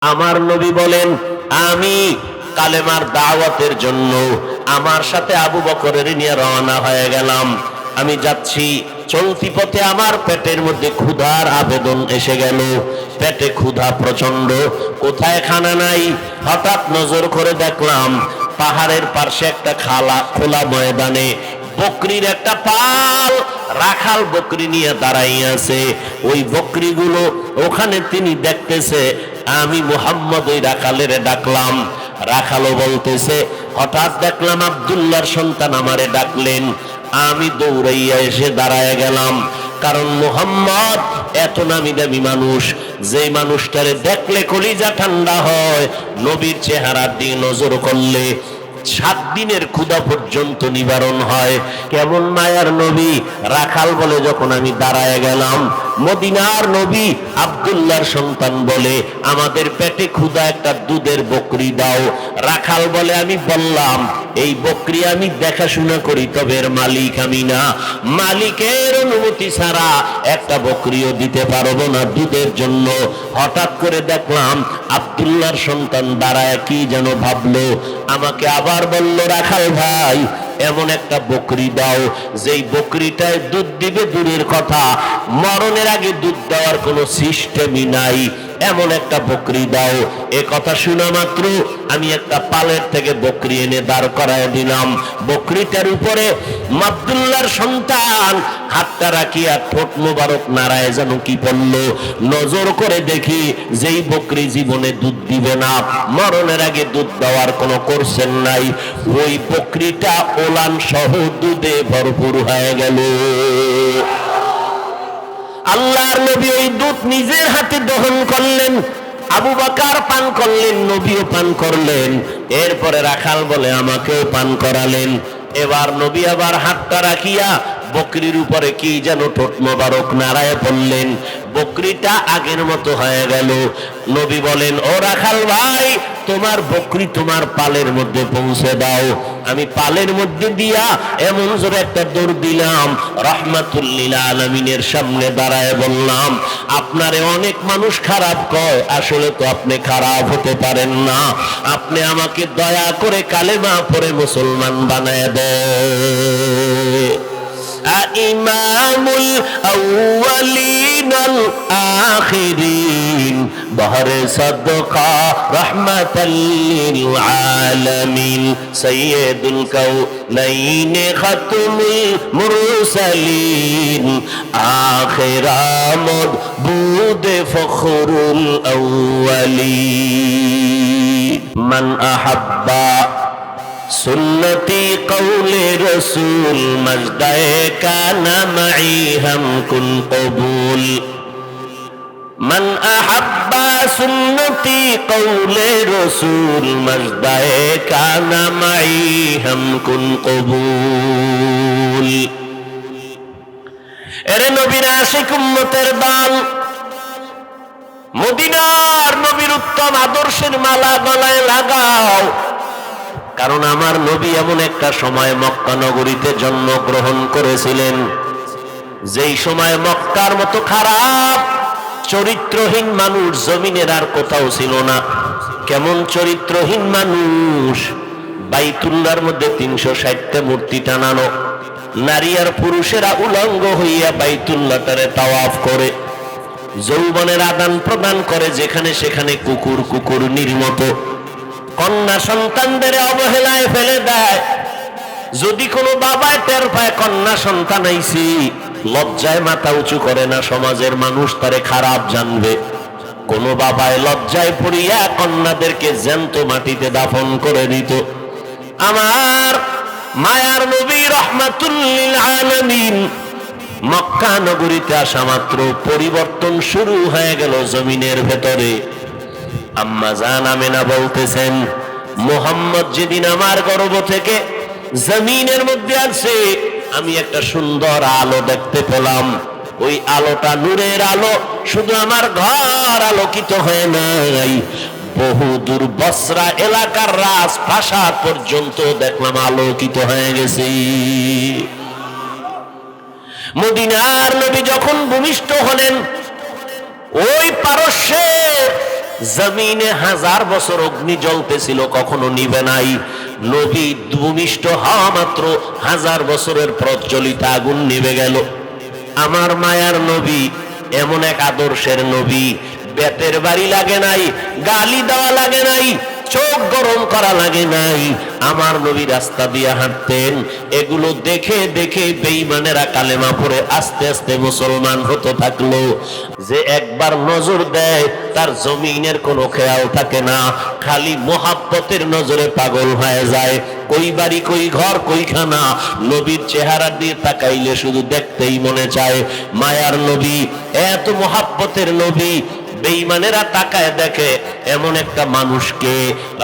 আমার নবী বলেন, আমি কালেমার দাওয়াতের জন্য আমার সাথে আবু বকরের নিয়ে রওনা হয়ে গেলাম। আমি যাচ্ছি, চলতি পথে আমার পেটের মধ্যে ক্ষুধার আবেদন এসে গেল। পেটে ক্ষুধা প্রচন্ড, কোথায় খানা নাই। হঠাৎ নজর করে দেখলাম পাহাড়ের পাশে একটা খোলা ময়দানে বকরির একটা পাল, রাখাল বকরি নিয়ে দাঁড়াই আছে। ওই বকরিগুলো ওখানে তিনি দেখতেছে। আমি মুহাম্মদ ওই রাখালের ডাকলাম, রাখালও বলতেছে। হঠাৎ দেখলাম আব্দুল্লাহর সন্তান আমারে ডাকলেন। আমি দৌড়াইয়া এসে দাঁড়ায় গেলাম, কারণ মুহাম্মদ এত নামি দামি মানুষ, যে মানুষটারে দেখলে কলিজা ঠান্ডা হয়। নবীর চেহারার দিকে নজর করলে 7 দিনের ক্ষুধা পর্যন্ত নিবারণ হয়। কেমন মায়ার নবী! রাখাল বলে, যখন আমি দাঁড়ায় গেলাম, মদিনার নবী আব্দুল্লাহর সন্তান বলে, আমাদের পেটে ক্ষুধা, একটা দুধের বকরি দাও। রাখাল বলে, আমি বললাম এই বকরি আমি দেখাশোনা করি, তবে এর মালিক আমি না। মালিকের অনুমতি ছাড়া একটা বকরিও দিতে পারবো না দুধের জন্য। হঠাৎ করে দেখলাম আব্দুল্লাহর সন্তান দাঁড়ায় কি যেন ভাবলো, আমাকে আবার বলল, রাখাল ভাই, এমন একটা বকরি দাও যেই বকরিটায় দুধ দিবে দূরের কথা, মরণের আগে দুধ দেওয়ার কোনো সিস্টেমই নাই। এমন একটা বকরি দাও। এ কথা শোনা মাত্র আমি একটা পালের থেকে বকরি এনে দাঁড় করায় দিলাম। বকরিটার উপরে আব্দুল্লাহর সন্তান হাতটা রাখিয়া ঠোঁট মোবারক নাড়ায় যেন কি বলল। নজর করে দেখি যেই বকরি জীবনে দুধ দিবে না, মরণের আগে দুধ দেওয়ার কোনো কোর্সেন নাই, ওই বকরিটা ওলান সহ দুধে ভরপুর হয়ে গেল। আল্লাহর নবী ওই দুধ নিজের হাতে দহন করলেন। আবু বকর পান করলেন, নবীও পান করলেন। এরপরে রাখাল বলে, আমাকেও পান করালেন। এবার নবী আবার হাতটা রাখিয়া বকরির উপরে কি যেন ঠোঁট মোবারক নাড়ায় পড়লেন। বকরিটা আগের মতো হয়ে গেল। নবী বলেন, ও রাখাল ভাই, তোমার বকরি তোমার পালের মধ্যে পৌঁছে দাও। আমি পালের মধ্যে দিয়া এমন জোরে একটা দৌড় দিলাম, রাহমাতুল লিল আলামিনের সামনে দাঁড়ায় বললাম, আপনারে অনেক মানুষ খারাপ কয়, আসলে তো আপনি খারাপ হতে পারেন না। আপনি আমাকে দয়া করে কালেমা পড়ে মুসলমান বানায় দেন। ইমামুল আউয়ালিনাল আখিরিন, বহরে সাদকা রাহমাতাল লিল আলামিন, সাইয়্যিদুল কাউনাইন খাতমুল মুরসালিন, আখিরামদ বুদে ফখরুল আউয়ালিন। মান আহাব্বা সুন্নতি কৌলে রসুল, মজদায়ে কানা মাই হাম কুন কবুল। মান আহাব্বা সুন্নতি কৌলে রসুল, মজদায়ে কানা মাই হাম কুন কবুল। এরে নবীর আশিক উম্মতের দল, মদিনার নবীর উত্তম আদর্শের মালা গলায় লাগাও। কারণ আমার নবী এমন একটা সময় মক্কা নগরীতে জন্মগ্রহণ করেছিলেন, যেই সময় মক্কার মতো খারাপ চরিত্রহীন মানুষ জমিনের আর কোথাও ছিল না। কেমন চরিত্রহীন মানুষ! বাইতুল্লাহর মধ্যে 360টা মূর্তি টানানো, নারী আর পুরুষেরা উলঙ্গ হইয়া বাইতুল্লাহটারে তাওয়াফ করে, যৌবনের আদান প্রদান করে, যেখানে সেখানে কুকুর কুকুরনির মতো কন্যা সন্তানদের অবহেলায় ফেলে দেয়। যদি কোনো বাবা টের পায় কন্যা সন্তান আইছি, লজ্জায় মাথা উঁচু করে না, সমাজের মানুষ তারে খারাপ জানবে। কোন বাবায় লজ্জায় পড়িয়া কন্যাদেরকে জ্যান্ত মাটিতে দাফন করে দিত। আমার মায়ার নবী রাহমাতুল লিল আলামিন মক্কা নগরীতে আসা মাত্র পরিবর্তন শুরু হয়ে গেল জমিনের ভেতরে। আম্মা জান আমেনা বলতেছেন, মুহাম্মদ যেদিন আমার গর্ভ থেকে জমিনের মধ্যে আছে, আমি একটা সুন্দর আলো দেখতে পেলাম। ওই আলোটা নূরের আলো, শুধু আমার ঘর আলোকিত হয়ে নাই, বহুদূর বসরা এলাকার রাজপ্রাসাদ পর্যন্ত দেখলাম আলোকিত হয়ে গেছে। মদিনার নবী যখন ভূমিষ্ঠ হলেন, ওই পারস্যের জমিনে 1000 বছর অগ্নি জ্বলতেছিল, কখনো নিবে নাই। নবী ভূমিষ্ঠ হওয়া মাত্র 1000 বছরের প্রজ্বলিত আগুন নিবে গেল। আমার মায়ার নবী এমন এক আদর্শের নবী, বেতের বাড়ি লাগে নাই, গালি দেওয়া লাগে নাই, চোখ গরম করা লাগে নাই। আমার নবী রাস্তা দিয়ে হাঁটতেন, এগুলো দেখে দেখে বেঈমানেরা কালেমা পড়ে আস্তে আস্তে মুসলমান হতে থাকলো। যে একবার নজর দেয় তার জমিনের কোনো খেয়াল থাকে না, খালি মোহাব্বতের নজরে পাগল হয়ে যায়। কই বাড়ি, কই ঘর, কইখানা, নবীর চেহারা দিয়ে তাকাইলে শুধু দেখতেই মনে চায়। মায়ার নবী, এত মোহাব্বতের নবী, বেঈমানেরা তাকায় দেখে এমন একটা মানুষকে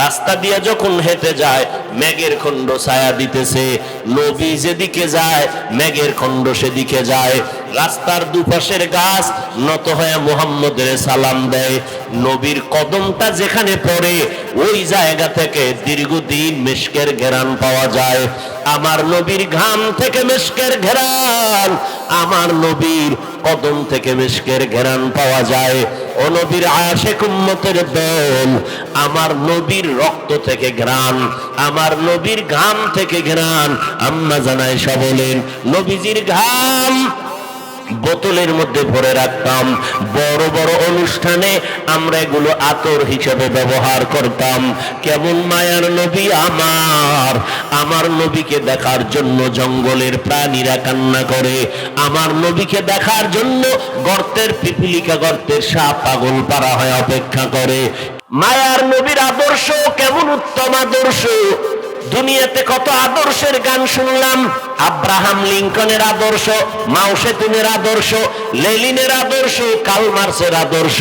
রাস্তা দিয়ে যখন হেঁটে যায় মেঘের খণ্ড ছায়া দিতেছে, নবী যেদিকে যায় মেঘের খণ্ড সেদিকে যায়। রাস্তার দুপাশের গাছ নত হয়ে মুহাম্মদের সালাম দেয়। নবীর কদমটা যেখানে পড়ে ওই জায়গা থেকে দীর্ঘদিন মিশকের ঘেরান পাওয়া যায়। আমার নবীর ঘাম থেকে মিশকের ঘেরান, আমার নবীর কদম থেকে মিশকের ঘেরান পাওয়া যায়। ও নবীর আশিক উম্মতের দল, আমার নবীর রক্ত থেকে ঘ্রাণ, আমার নবীর ঘাম থেকে ঘ্রাণ। আম্মা জানায়েশা বলেন, নবীজির ঘাম বোতলের মধ্যে ভরে রাখতাম, বড় বড় অনুষ্ঠানে আমরা এগুলো আতর হিসেবে ব্যবহার করতাম। কেমন মায়ার নবী আমার, আমার নবীকে দেখার জন্য জঙ্গলের প্রাণীরা কান্না করে, আমার নবীকে দেখার জন্য গর্তের পিপিলিকা, গর্তের সাপ পাগল পারা হয়ে অপেক্ষা করে। মায়ার নবীর আদর্শ কেমন উত্তম আদর্শ! দুনিয়াতে কত আদর্শের গান শুনলাম, আব্রাহাম লিঙ্কনের আদর্শ, মাও সেতুনের আদর্শ, লেনিনের আদর্শ, কার্ল মার্ক্সের আদর্শ।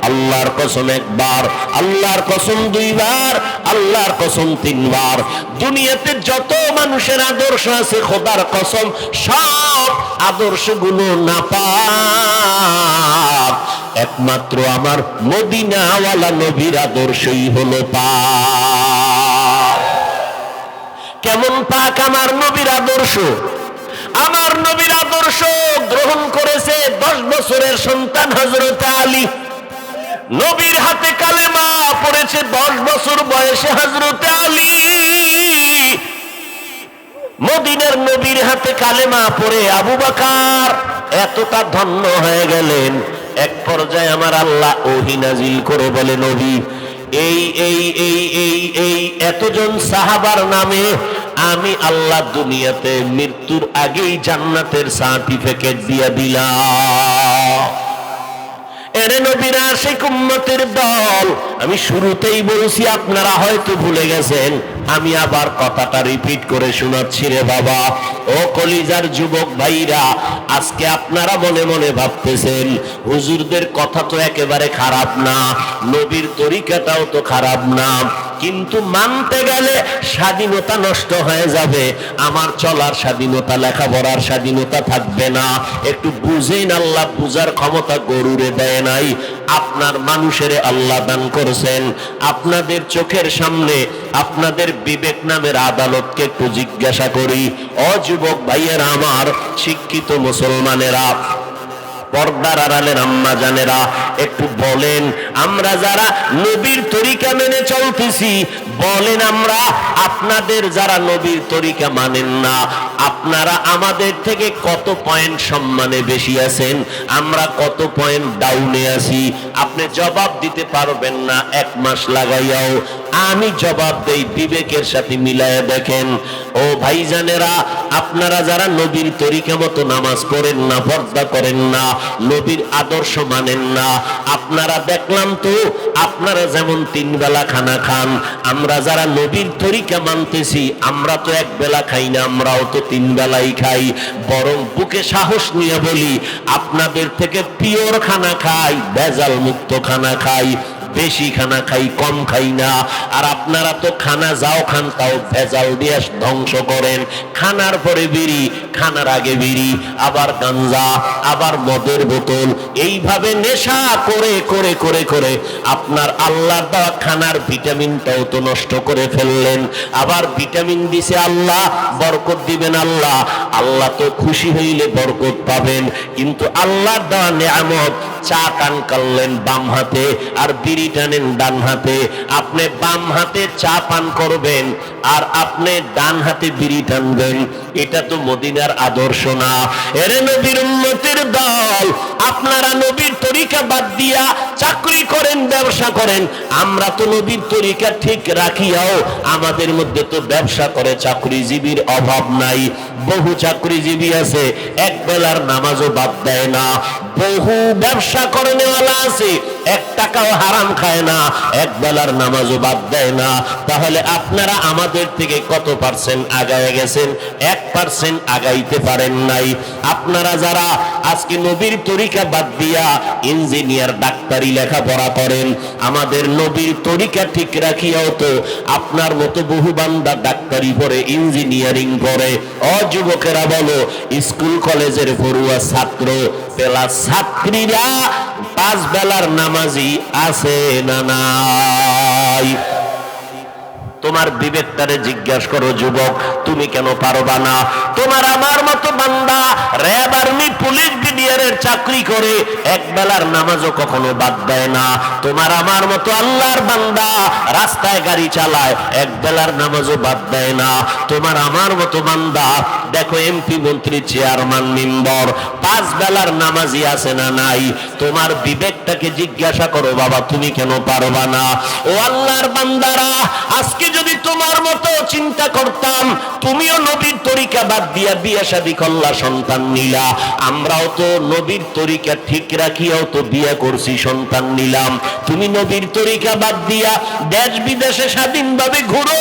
আল্লাহর কসম একবার, আল্লাহর কসম দুইবার, আল্লাহর কসম তিনবার, দুনিয়াতে যত মানুষের আদর্শ আছে খোদার কসম সব আদর্শগুলো নাপাক, একমাত্র আমার মদিনাওয়ালা নবীর আদর্শই হলো পাক। কেমন পাক আমার নবীর আদর্শ! আমার নবীর আদর্শ গ্রহণ করেছে 10 বছরের সন্তান হযরত আলী। নবীর হাতে কালেমা পড়েছে 10 বছর বয়সে হযরত আলী। মদিনার নবীর হাতে কালেমা পড়ে আবু বকর এতটা ধন্য হয়ে গেলেন, এক পর্যায়ে আমার আল্লাহ ওহী নাজিল করে বলে, নবী এই এই এই এই এই এতজন সাহাবার নামে আমি আল্লাহ দুনিয়াতে মৃত্যুর আগেই জান্নাতের সার্টিফিকেট দিয়ে দিলাম। এরে নবীর আশিক উম্মতের দল, আমি শুরুতেই বলছি, আপনারা হয়তো ভুলে গেছেন, আমি আবার কথাটা রিপিট করে শোনাচ্ছি রে বাবা। ও কলিজার যুবক ভাইরা, আজকে আপনারা মনে মনে ভাবতেছেন হুজুরদের কথা তো একেবারে খারাপ না, নবীর তরিকাটাও তো খারাপ না, কিন্তু মানতে গেলে স্বাধীনতা নষ্ট হয়ে যাবে, আমার চলার স্বাধীনতা, লেখাপড়ার স্বাধীনতা থাকবে না। একটু বুঝেন, আল্লাহ বুঝার ক্ষমতা গরুরে দেয় নাই, আপনার মানুষের আল্লাহ দান করেছেন। আপনাদের চোখের সামনে আপনাদের বিবেক নামের আদালতকে একটু জিজ্ঞাসা করি। ও যুবক ভাইয়েরা আমার, শিক্ষিত মুসলমানেরা, পর্দার আড়ালের আম্মা জানেরা, একটু বলেন, আমরা যারা নবীর তরিকা মেনে চলতেছি, বলেন আমরা আপনাদের যারা নবীর তরিকা মানেন না, আপনারা আমাদের থেকে কত পয়েন্ট সম্মানে বেশি আছেন, আমরা কত পয়েন্ট ডাউনে আছি? আপনি জবাব দিতে পারবেন না 1 মাস লাগাইয়াও, আমি জবাব দেই, বিবেকের সাথে মিলায়ে দেখেন। ও ভাইজানেরা, আপনারা যারা নবীর তরিকা মতো নামাজ পড়েন না, পর্দা করেন না, নবীর আদর্শ মানেন না, আপনারা দেখলাম তো আপনারা যেমন 3 বেলা খানা খান, আমরা যারা নবীর তরিকা মানতেছি আমরা তো 1 বেলা খাই না, আমরাও তো 3 বেলাই খাই। বরং বুকে সাহস নিয়ে বলি, আপনাদের থেকে পিওর খানা খাই, ভেজাল মুক্ত খানা খাই, বেশি খানা খাই, কম খাই না। আর আপনারা তো খানা যাও খান, তাও ভেজাল দিয়ে ধ্বংস করেন। খানার পরে বিড়ি, খানার আগে বিড়ি, আবার গাঞ্জা, আবার মদের বোতল, এইভাবে নেশা করে করে করে করে আপনার আল্লাহর দেওয়া খানার ভিটামিনটাও তো নষ্ট করে ফেললেন। আবার ভিটামিন দিছে আল্লাহ, বরকত দিবেন আল্লাহ, আল্লাহ তো খুশি হইলে বরকত পাবেন, কিন্তু আল্লাহর দেওয়া নেয়ামত চা পান করলেন বাম হাতে আর বিড়ি টানেন ডান হাতে। আপনি বাম হাতে চা পান করবেন আর আপনি ডান হাতে বিড়ি টানবেন, এটা তো মদিনার আদর্শ না। এরে নবীর উম্মতের দল, আপনারা নবীর তরিকা বাদ দিয়া চাকরি করেন, ব্যবসা করেন। আমরা তো নবীর তরিকা ঠিক রাখিয়াও আমাদের মধ্যে তো ব্যবসা করে চাকরিজীবীর অভাব নাই। বহু চাকরিজীবী আছে এক বেলার নামাজও বাদ দেয় না, বহু ব্যবসা করে নেওয়ালা আছে এক টাকাও হারাম খায় না, এক বেলার নামাজও বাদ দেয় না। তাহলে আপনারা আমাদের থেকে কত পার্সেন্ট আগায় গেছেন? 1% আগাইতে পারেন নাই। আপনারা যারা আজকে নবীর তরিকা বাদ দিয়া ইঞ্জিনিয়ার ডাক্তারি লেখাপড়া করেন, আমাদের নবীর তরিকা ঠিক রাখিয়াও তো আপনার মতো বহু বান্দা ডাক্তারি পড়ে, ইঞ্জিনিয়ারিং পড়ে। যুবকেরা বলো, স্কুল কলেজের পড়ুয়া ছাত্র পেলা ছাত্রীরা 5 বেলার নামাজি আছে না নাই? তোমার বিবেকটারে জিজ্ঞাসা করো যুবক, তুমি কেন পারবা না? তোমার আমার মতো বান্দা র্যাব, আর্মি, পুলিশ, বিডিআরের চাকরি করে এক বেলার নামাজও কখনো বাদ দেয় না। তোমার আমার মতো আল্লাহর বান্দা রাস্তায় গাড়ি চালায়, এক বেলার নামাজও বাদ দেয় না। তোমার আমার মতো বান্দা দেখো এমপি, মন্ত্রী, চেয়ারম্যান, মেম্বার 5 বেলার নামাজি আছে না নাই? তোমার বিবেকটাকে জিজ্ঞাসা করো বাবা, তুমি কেন পারবা না? ও আল্লাহর বান্দারা, আজকে যদি তোমার মতো চিন্তা করতাম, তুমিও নবীর তরিকা বাদ দিয়া বিয়ে শাদী করলা, সন্তান নিলা। আমরাও তো নবীর তরিকা ঠিক রাখিয়াও তো বিয়ে করছি, সন্তান নিলাম। তুমি নবীর তরিকা বাদ দিয়া দেশ বিদেশে স্বাধীনভাবে ঘুরো,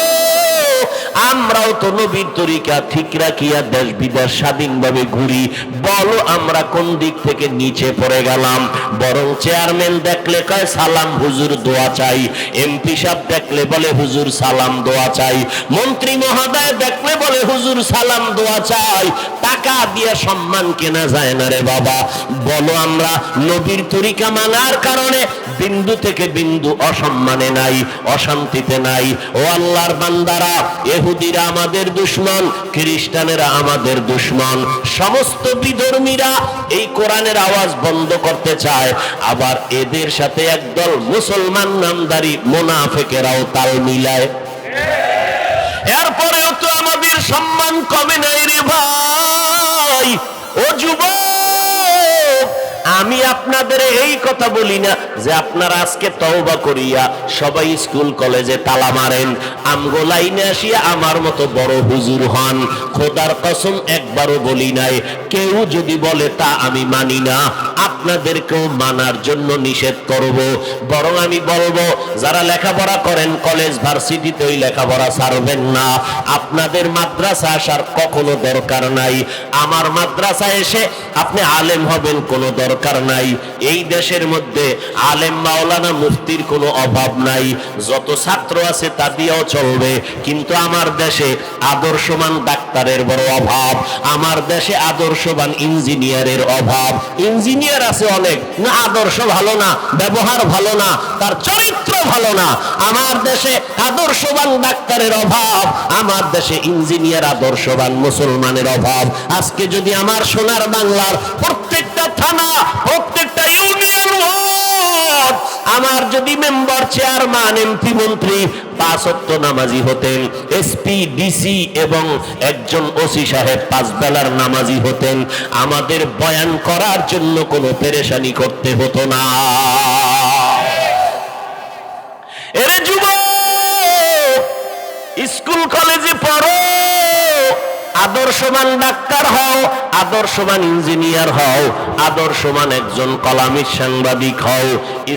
আমরাও তো নবীর তরিকা ঠিক রাখিয়া দেশ বিদেশ স্বাধীনভাবে ঘুরি। বলো আমরা কোন দিক থেকে নিচে পড়ে গেলাম? বরং চেয়ারম্যান দেখলে কয় সালাম হুজুর দোয়া চাই, এমপি সাহেব দেখলে বলে হুজুর সালাম দোয়া চাই, মন্ত্রী মহোদয় দেখলে বলে হুজুর সালাম দোয়া চাই। টাকা দিয়ে সম্মান কেনা যায় না রে বাবা। বলো আমরা নবীর তরিকা মানার কারণে বিন্দু থেকে বিন্দু অসম্মানে নাই, অশান্তিতে নাই। ও আল্লাহর বান্দারা, ইহুদিরা আমাদের দুশমন, খ্রিস্টানেরা আমাদের দুশমন, সমস্ত বিধর্মীরা এই কোরআনের আওয়াজ বন্ধ করতে চায়। আবার এদের সাথে একদল মুসলমান নামধারী মুনাফিকেরাও তাল মিলায়। এরপরেও তো আমাদের সম্মান কমে নাই রে ভাই। ও যুবক, আমি আপনাদের এই কথা বলি না যে আপনারা আজকে তওবা করিয়া সবাই স্কুল কলেজে তালা মারেন, আমগো লাইনে আসিয়া আমার মতো বড় হুজুর হন। খোদার কসম একবারও বলি নাই। কেউ যদি বলে তা আমি মানি না, আপনাদেরকেও মানার জন্য নিষেধ করব। বরং আমি বলবো, যারা লেখাপড়া করেন কলেজ ভার্সিটিতে ওই লেখাপড়া ছাড়বেন না। আপনাদের মাদ্রাসা আসার কখনো দরকার নাই। আমার মাদ্রাসায় এসে আপনি আলেম হবেন কোনো দরকার নাই। এই দেশের মধ্যে আলেম, মাওলানা, মুফতির কোনো অভাব নাই। যত ছাত্র আছে তা দিয়েও চলবে। কিন্তু আমার দেশে আদর্শবান ডাক্তারের বড় অভাব, আমার দেশে আদর্শবান ইঞ্জিনিয়ারের অভাব। ইঞ্জিনিয়ার আছে অনেক, না আদর্শ ভালো না, ব্যবহার ভালো না, তার চরিত্র ভালো না। আমার দেশে আদর্শবান ডাক্তারের অভাব, আমার দেশে ইঞ্জিনিয়ার আদর্শবান মুসলমানের অভাব। আজকে যদি আমার সোনার বাংলার প্রত্যেকটা থানা, প্রত্যেকটা ইউনিয়ন ওয়ার্ড আমার যদি মেম্বার, চেয়ারম্যান, এমপি, মন্ত্রী 5 ওয়াক্ত নামাজি হতেন, এসপি, ডিসি এবং একজন ওসি সাহেব 5 বেলার নামাজি হতেন, আমাদের বয়ান করার জন্য কোনো পেরেশানি করতে হতো না। এরে যুবক, স্কুল কলেজে পড়ো, আদর্শবান ডাক্তার হও, আদর্শবান ইঞ্জিনিয়ার হও, আদর্শবান একজন কলামিস্ট, সাংবাদিক হও।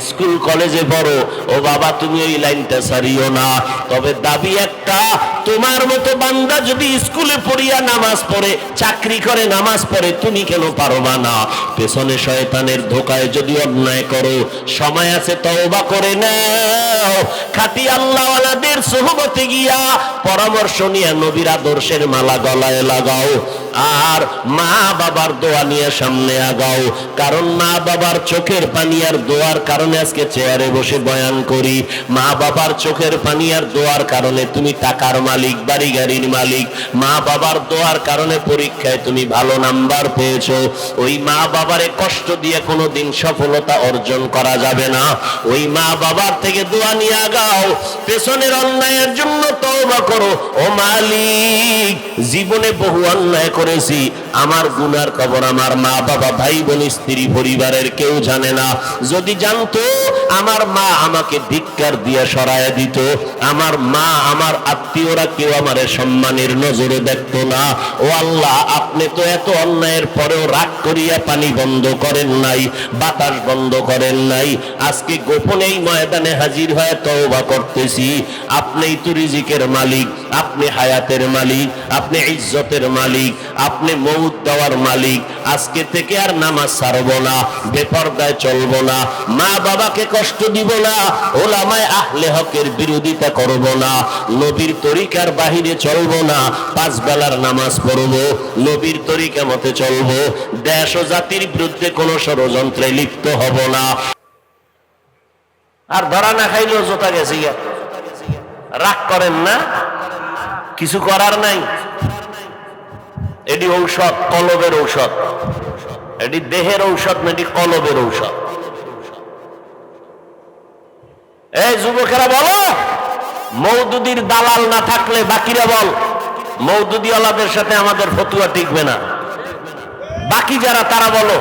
স্কুল কলেজে পড়ো, ও বাবা তুমি ওই লাইনটা ছাড়িও না। তবে দাবি একটা, তোমার মতো বান্দা যদি স্কুলে পড়িয়া নামাজ পড়ে, চাকরি করে নামাজ পড়ে, তুমি কেন পারবা না? পেছনে শয়তানের ধোকায় যদি অন্যায় করো, সময় আছে তওবা করে নাও। খাঁটি আল্লাহওয়ালাদের সোহবতে গিয়া পরামর্শ নিয়ে নবীর আদর্শের মালা গলায় লাগাও, আর মা বাবার দোয়া নিয়ে সামনে আগাও। কারণ মা বাবার চোখের পানি আর দোয়ার কারণে আজকে চেয়ারে বসে বয়ান করি। মা বাবার চোখের পানি আর দোয়ার কারণে তুমি টাকার মালিক, বাড়ি গাড়ির মালিক। মা বাবার দোয়ার কারণে পরীক্ষায় তুমি ভালো নাম্বার পেয়েছো। ওই মা বাবারে কষ্ট দিয়ে কোনোদিন সফলতা অর্জন করা যাবে না। ওই মা বাবার থেকে দোয়া নিয়ে আগাও। পেছনের অন্যায়ের জন্য তওবা করো। ও মালিক, জীবনে বহু অন্যায় করেছি, আমার গুনার খবর আমার মা বাবা, ভাই বোন, স্ত্রী, পরিবারের কেউ জানে না। যদি জানতো আমার মা আমাকে ধিক্কার দিয়ে সরায় দিত। আমার মা, আমার আত্মীয়রা কেউ আমার সম্মানের নজরে দেখতো না। ও আল্লাহ, আপনি তো এত অন্যায়ের পরেও রাগ করিয়া পানি বন্ধ করেন নাই, বাতাস বন্ধ করেন নাই। আজকে গোপনে এই ময়দানে হাজির হয়ে তওবা করতেছি। আপনিই তো রিজিকের মালিক, আপনি হায়াতের মালিক, আপনি ইজ্জতের মালিক, আপনি মউত দেওয়ার মালিক। আজকে থেকে আর নামাজ ছাড়বো না, বেপরদায় চলবো না, মা বাবাকে কষ্ট দিব না, ওলামায়ে আহলে হকের বিরোধিতা করব না, নবীর তরিকার বাহিরে চলবো না, 5 বেলার নামাজ পড়বো, নবীর তরিকা মতে চলবো, দেশ ও জাতির বিরুদ্ধে কোন ষড়যন্ত্রে লিপ্ত হব না। আর ধরা না খাইলেও জোতা গেছি। রাগ করেন না, কিছু করার নাই। এটি ঔষধ, কলবের ঔষধ। এটি দেহের ঔষধ না, এটি কলবের ঔষধ। এই যুবকেরা বলো, মওদুদির দালাল না থাকলে বাকিরা বল, মওদুদিওয়ালাদের সাথে আমাদের ফতুয়া টিকবে না। বাকি যারা তারা বলো,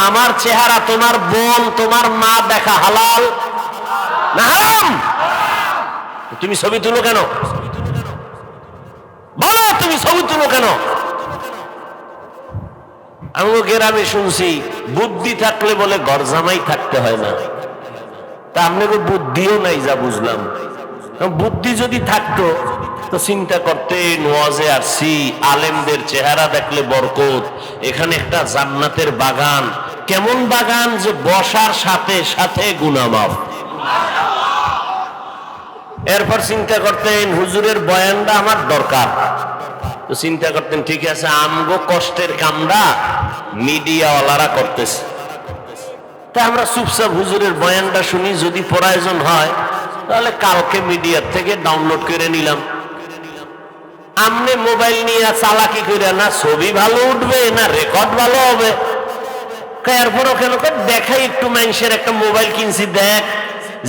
আমার চেহারা তোমার বোন, তোমার মা দেখা হালাল না হারাম? তুমি ছবি তুলো কেন? বলো, তুমি ছবি তুলো কেন? আমি গ্রামে শুনছি, বুদ্ধি থাকলে বলে ঘর জামাই থাকতে হয় না। তা আপনাকে বুদ্ধিও নাই, যা বুঝলাম। বুদ্ধি যদি থাকতো তো চিন্তা করতেন, ওয়াজে আসছি, আলেমদের চেহারা দেখলে বরকত, এখানে একটা জান্নাতের বাগান। কেমন বাগান? যে বসার সাথে সাথে গুনাহ মাফ। এরপর চিন্তা করতেন, হুজুরের বয়ানটা আমার দরকার। তো চিন্তা করতেন, ঠিক আছে, আমগো কষ্টের কামটা মিডিয়াওয়ালারা করতেছে, তা আমরা চুপচাপ হুজুরের বয়ানটা শুনি। যদি প্রয়োজন হয় তাহলে কালকে মিডিয়ার থেকে ডাউনলোড করে নিলাম। আমনে মোবাইল নিয়ে চালাকি করে না ছবি ভালো উঠবে না রেকর্ড ভালো হবে। এরপরও কেন দেখাই একটু, মানুষের একটা মোবাইল কিনছি, দেখ।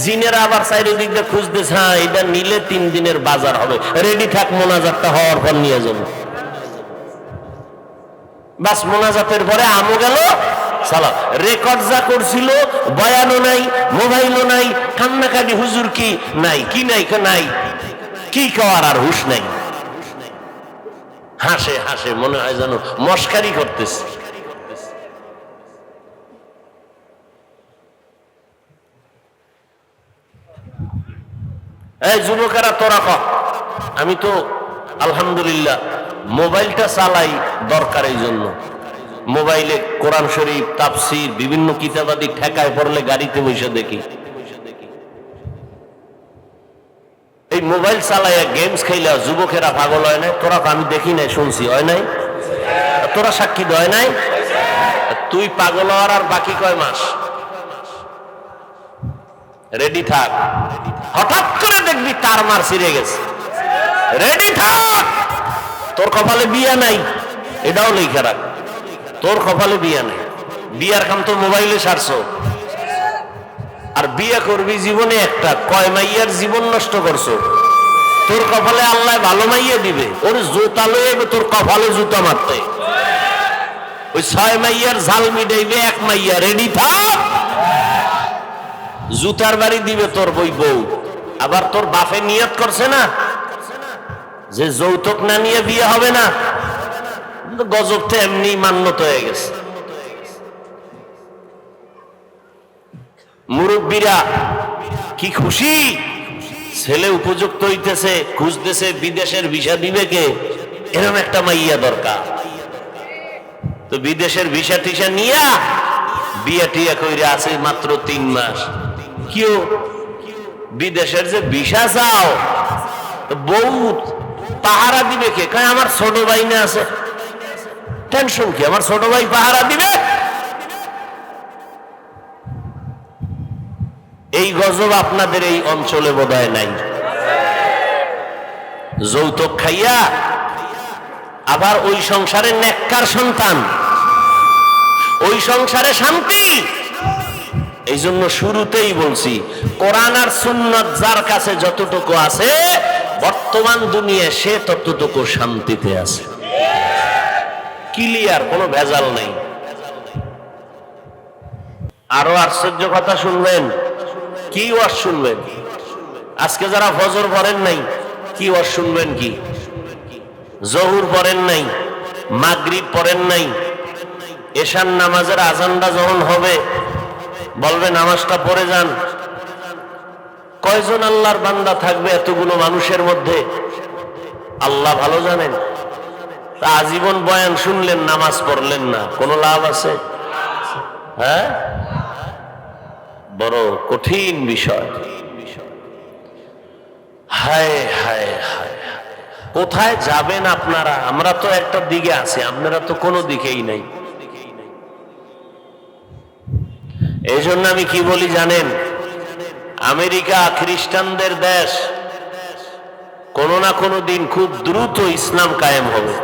জিনেরা আবার চারিদিক দিয়ে খুঁজতেছে, হ্যাঁ এটা নিলে 3 দিনের বাজার হবে, রেডি থাক, মোনাজাতটা হওয়ার পর নিয়ে যাবো। বাস, মোনাজাতের পরে আমও গেল, সালা। রেকর্ড যা করছিল, বয়ানও নাই, মোবাইলও নাই, কান্নাকাটি হুজুর কি নাই, কি নাই, নাই কি খাওয়ার আর হুশ নাই। হাসে হাসে, মনে হয় যেন মস্কারি করতেছে। এই যুবকেরা, তোরা কর, আমি তো আলহামদুলিল্লাহ মোবাইলটা চালাই দরকার এই জন্য। মোবাইলে কোরআন শরীফ, তাফসীর, বিভিন্ন কিতাবাদি ঠেকায় পড়লে গাড়িতে বসে দেখি। এই মোবাইল চালাইয়া গেমস খেলা যুবকেরা পাগল হয় নাই? তোরা তো আমি দেখি নাই, শুনছি, হয় নাই? তোরা সাক্ষী হয় নাই? তুই পাগল হওয়ার আর বাকি কয় মাস? রেডি থাক, হঠাৎ করে দেখবি তার মার ছিঁড়ে গেছে। রেডি থাক, তোর কপালে বিয়া নাই, এটাও লেখা রাখ। তোর কপালে বিয়া নাই, বিয়ার কাম তো মোবাইলে সারছো। আর বিয়া করবি জীবনে একটা, কয় মাইয়ার জীবন নষ্ট করছো। তোর কপালে আল্লাহ ভালো মাইয়া দিবে, ওর জুতা লইবে তোর কপালে জুতা মারতে। ওই 6 মাইয়ার ঝাল মিটাইবে 1 মাইয়া। রেডি থাক, জুতার বাড়ি দিবে তোর বই বউ। আবার তোর বাপে নিয়ত করছে না যে যৌতুক না নিয়ে বিয়ে হবে না, গজবটা এমনি মান্যত হয়ে গেছে। মুরব্বীরা কি খুশি, ছেলে উপযুক্ত হইতেছে, খুঁজতেছে, বিদেশের ভিসা দিবে কে, এরকম একটা মাইয়া দরকার। তো বিদেশের ভিসা টিসা নিয়া বিয়া টিয়া কইরা আছে মাত্র 3 মাস। কেউ বিদেশের যে ভিসা চাও, বউ পাহারা দিবে কে? কয় আমার ছোট ভাই না আছে। টেনশন কি, আমার ছোট ভাই পাহারা দিবে। এই গজব আপনাদের এই অঞ্চলে বোধহয় নাই। যৌতুক খাইয়া আবার ওই সংসারে নেককার সন্তান, ওই সংসারে শান্তি। এই জন্য শুরুতেই বলছি, কোরআন আর সুন্নাত যার কাছে যতটুকু আছে বর্তমান দুনিয়ায় সে ততটুকু শান্তিতে আছে। ক্লিয়ার, কোনো ভেজাল নেই। আরো আশ্চর্য কথা শুনবেন। কি ওয়াজ শুনবেন? আজকে যারা ফজর পড়েন নাই, কি ওয়াজ শুনবেন? কি জহুর পড়েন নাই, মাগরিব পড়েন নাই, এশার নামাজের আজানটা যখন হবে বলবে নামাজটা পড়ে যান। কয়জন আল্লাহর বান্দা থাকবে এতগুলো মানুষের মধ্যে? আল্লাহ ভালো জানেন। তা আজীবন বয়ান শুনলেন, নামাজ পড়লেন না, কোনো লাভ আছে? হ্যাঁ, বড় কঠিন বিষয়। হায় হায় হায়, কোথায় যাবেন আপনারা? আমরা তো একটা দিকে আছি, আপনারা তো কোনো দিকেই নাই। এই জন্য আমি কি বলি জানেন, আমেরিকা খ্রিস্টানদের দেশ, কোনো না কোনো দিন খুব দ্রুত ইসলাম কায়েম হবে।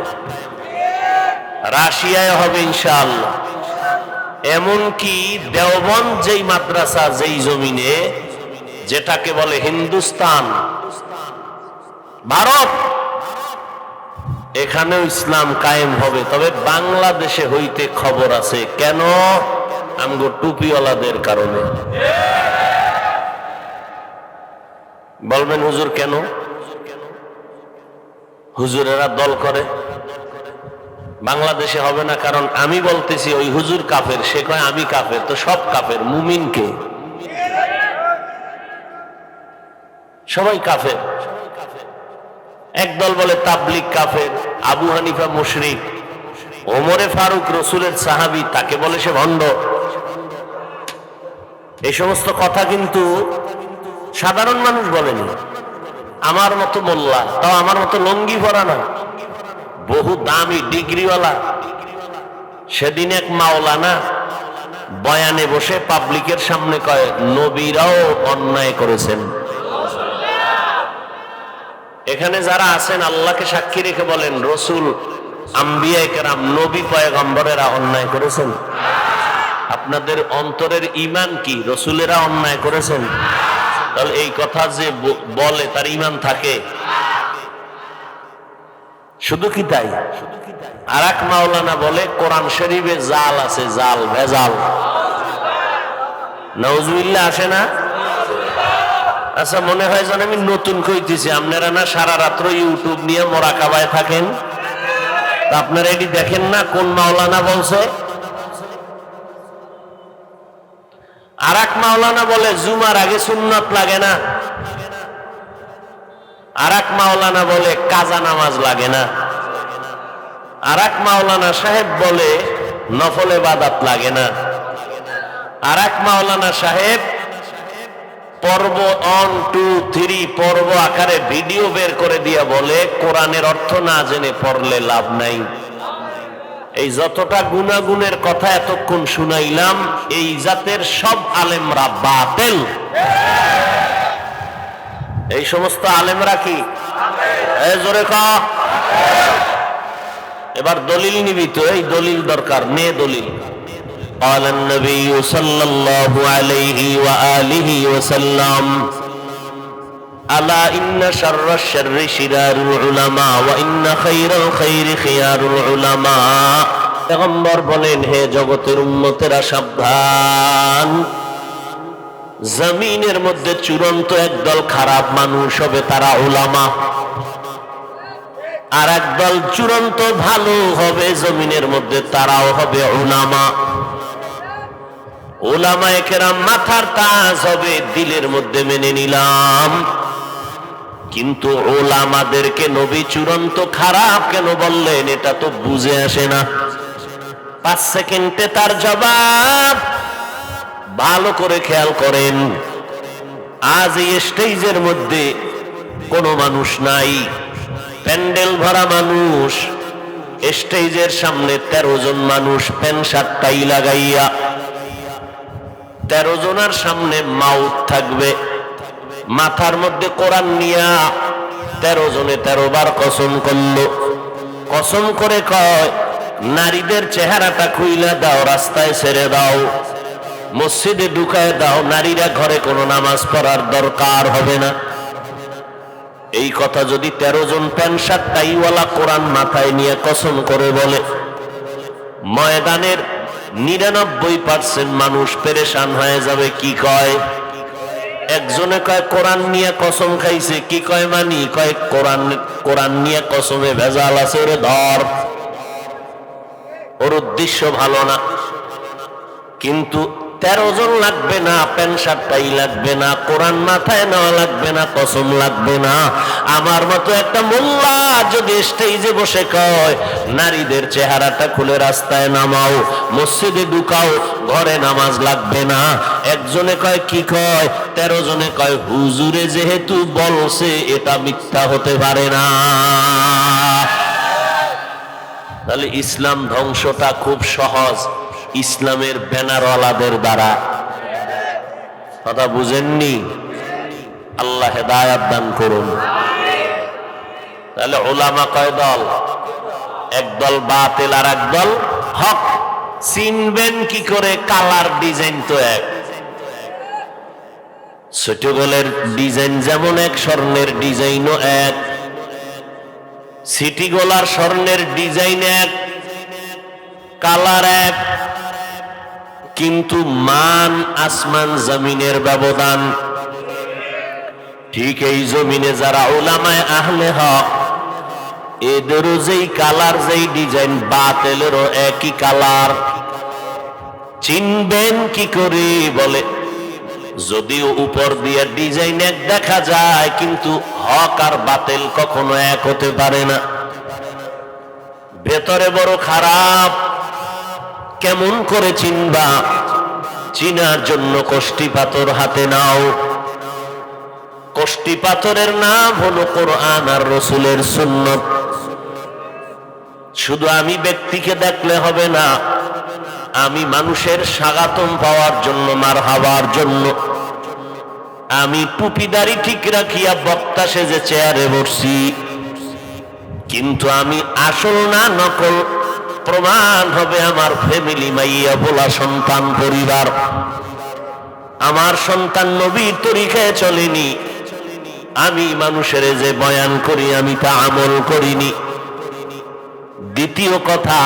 রাশিয়ায় হবে ইনশাআল্লাহ। এমনকি দেওবন্দ যেই মাদ্রাসা, যেই জমিনে, যেটাকে বলে হিন্দুস্তান, ভারত, এখানেও ইসলাম কায়েম হবে। তবে বাংলাদেশে হইতে খবর আছে। কেন? আমগো টুপিওয়ালাদের কারণে। বলবেন হুজুর কেন? হুজুরেরা দল করে, বাংলাদেশে হবে না। কারণ আমি বলতেছি ওই হুজুর কাফের, সে কয় আমি কাফের। তো সব কাফের, মুমিন কে? সবাই কাফের। একদল বলে তাবলিগ কাফের, আবু হানিফা মুশরিক, ওমরে ফারুক রসুলের সাহাবী, তাকে বলে সে ভণ্ড। এই সমস্ত কথা কিন্তু সাধারণ মানুষ বলেনি। আমার মতো মোল্লা, তাও আমার মতো লঙ্গি পরা না, বহু দামি ডিগ্রিওয়ালা। সেদিন এক মাওলানা বয়ানে বসে পাবলিকের সামনে কয় নবীরাও অন্যায় করেছেন। এখানে যারা আছেন আল্লাহকে সাক্ষী রেখে বলেন, রসুল, আম্বিয়া কেরাম, নবী পয়গম্বরেরা অন্যায় করেছেন? আপনাদের অন্তরের ঈমান কি? রসুলেরা অন্যায় করেছেন? তাহলে এই কথা যে বলে তার ঈমান থাকে? শুধু কি তাই? আর এক মাওলানা বলে কোরআন শরীফে জাল আছে, জাল, ভেজাল। নাউজুবিল্লাহ আসে না? আচ্ছা, মনে হয় যেন আমি নতুন কইতেছি। আপনারা না সারা রাত্র ইউটিউব নিয়ে মোরাকাবায় থাকেন, আপনারা এটি দেখেন না কোন মাওলানা বলছে? আর এক মাওলানা বলে জুমার আগে সুন্নাত লাগে না। আর এক মাওলানা বলে কাজা নামাজ লাগে না। আর এক মাওলানা সাহেব বলে নফল ইবাদত লাগে না। আর এক মাওলানা সাহেব পর্ব 1, 2, 3 পর্ব আকারে ভিডিও বের করে দিয়ে বলে কোরআনের অর্থ না জেনে পড়লে লাভ নাই। এই যতটা গুনাগুনের কথা এতক্ষণ শুনাইলাম, এই জাতের সব আলেমরা বাতিল। এই সমস্ত আলেমরা কি? জোরে ক। এবার দলিল নিবি তো, এই দলিল দরকার, নে দলিল। قال النبي صلى الله عليه وآله وسلم ألا إن شر الشر شرار العلماء وإن خير الخير خيار العلماء। পয়গম্বর বলেন, হে জগতের উম্মতেরা সাবধান, জমিনের মধ্যে চূড়ান্ত একদল খারাপ মানুষ হবে, তারা উলামা। আর একদল চূড়ান্ত ভালো হবে জমিনের মধ্যে, তারাও হবে উলামা। উলামায়ে কেরাম মাথার তাজ হবে, দিলের মধ্যে মেনে নিলাম। কিন্তু উলামাদেরকে নবী চূড়ান্ত খারাপ কেন বললেন, এটা তো বুঝে আসে না। 5 সেকেন্ডে তার জবাব। ভালো করে খেয়াল করেন, আজ এই স্টেজের মধ্যে কোনো মানুষ নাই, প্যান্ডেল ভরা মানুষ, স্টেজের সামনে 13 জন মানুষ প্যান্ট শার্ট টাই লাগাইয়া, 13 জনের সামনে মাউথ থাকবে, মাথার মধ্যে কোরআন নিয়া 13 জনে 13 বার কসম করলো। কসম করে কয়, নারীদের চেহারাটা খুইলা দাও, রাস্তায় ছেড়ে দাও, মসজিদে ঢুকায় দাও, নারীরা ঘরে কোনো নামাজ পড়ার দরকার হবে না। এই কথা যদি 13 জন প্যান্ট শার্ট টাইওয়ালা কোরআন মাথায় নিয়ে কসম করে বলে, ময়দানের 99% মানুষ পেরেশান হয়ে যাবে। কি কয়? একজনে কয় কোরআন নিয়ে কসম খাইছে। কি কয় মানি? কয় কোরআন নিয়ে কসমে ভেজাল আছে, ওরে ধর। ওর উদ্দেশ্য ভালো না, কিন্তু 13 জন লাগবে না, প্যান্ট শার্টটাই লাগবে না, কোরআন মাথায় নেওয়া লাগবে না, কসম লাগবে না। আমার মতো একটা মোল্লা যদি স্টেজে বসে কয় নারীদের চেহারাটা খুলে রাস্তায় নামাও, মসজিদে ঢুকাও, ঘরে নামাজ লাগবে না, একজনে কয় কি কয়? 13 জনে কয় হুজুরে যেহেতু বলছে এটা মিথ্যা হতে পারে না। তাহলে ইসলাম ধ্বংসটা খুব সহজ, ইসলামের ব্যানারওয়ালাদের দ্বারা। কথা বুঝেননি? আল্লাহ হেদায়াত দান করুন। তাহলে উলামা কয় দল? একদল বাতিল আর একদল হক। চিনবেন কি করে? কালার ডিজাইন তো এক। ছোটবেলার ডিজাইন যেমন এক, স্বর্ণের ডিজাইনও এক। সিটি গোলার স্বর্ণের ডিজাইন এক, কালার এক, কিন্তু মান আসমান জমিনের ব্যবধান। ঠিক এই জমিনে যারা উলামায়ে আহলে হক, এদেরও যেই কালার, যেই ডিজাইন, বাতিলেরও একই কালার। চিনবেন কি করে? বলে যদিও উপর দিয়ে ডিজাইন এক দেখা যায়, কিন্তু হক আর বাতিল কখনো এক হতে পারে না। ভেতরে বড় খারাপ, কেমন করে চিনবা? চিনার জন্য কষ্টি পাথর হাতে নাও। কষ্টি পাথরের নাম হলো কোরআন আর রাসূলের সুন্নাত। শুধু আমি ব্যক্তিকে দেখলে হবে না, আমি মানুষের স্বাগতম পাওয়ার জন্য, মারহাবার জন্য আমি টুপিদারি ঠিক রাখিয়া বক্তা সেজে চেয়ারে বসছি, কিন্তু আমি আসল না নকল প্রমাণ হবে আমার ফ্যামিলি, মাইয়া বলা সন্তান, পরিবার। আমার সন্তান নবীর তরিকায় চলেনি, আমি মানুষের যে বয়ান করি আমি তা আমল করিনি। দ্বিতীয় কথা,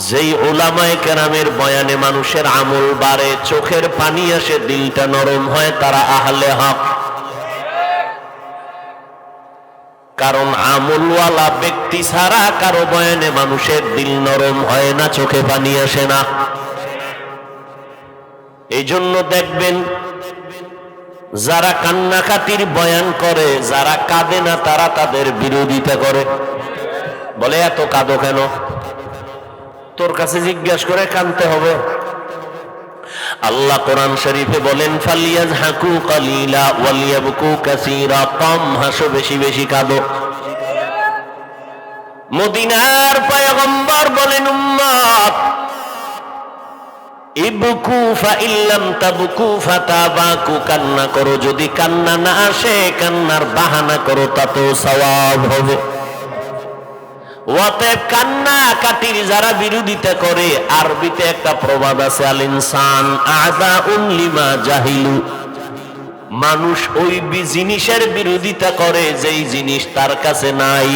যেই উলামায়ে কেরামের বয়ানে মানুষের আমল বাড়ে, চোখের পানি আসে, দিলটা নরম হয়, তারা আহলে হক। কারণ আমলওয়ালা ব্যক্তি ছাড়া কারো বয়ানে মানুষের দিল নরম হয় না, চোখে পানি আসে না। এই জন্য দেখবেন যারা কান্নাকাটির বয়ান করে, যারা কাঁদে না, তারা তাদের বিরোধিতা করে। বলে এত কাঁদো কেন? তোর কাছে জিজ্ঞাসা করে কাঁদতে হবে? আল্লাহ কোরআন শরীফে বলেন, ফালিয়াযহাকু কালিলা ওয়ালিয়াবকু কাসীরা। কম হাসো, বেশি বেশি কাঁদো। মদিনার পয়গম্বর বলেন, উম্মত ইবকু ফাইল্লাম তাবকু ফাতাবাকু। কান্না করো, যদি কান্না না আসে কান্নার বাহানা করো, তাতেও সওয়াব হবে। অতএব কান্না কাটির যারা বিরোধিতা করে, আরবিতে একটা প্রবাদ আছে, আল ইনসান আযাউন লিমা জাহিলু। মানুষ ওই জিনিসের বিরোধিতা করে যেই জিনিস তার কাছে নাই।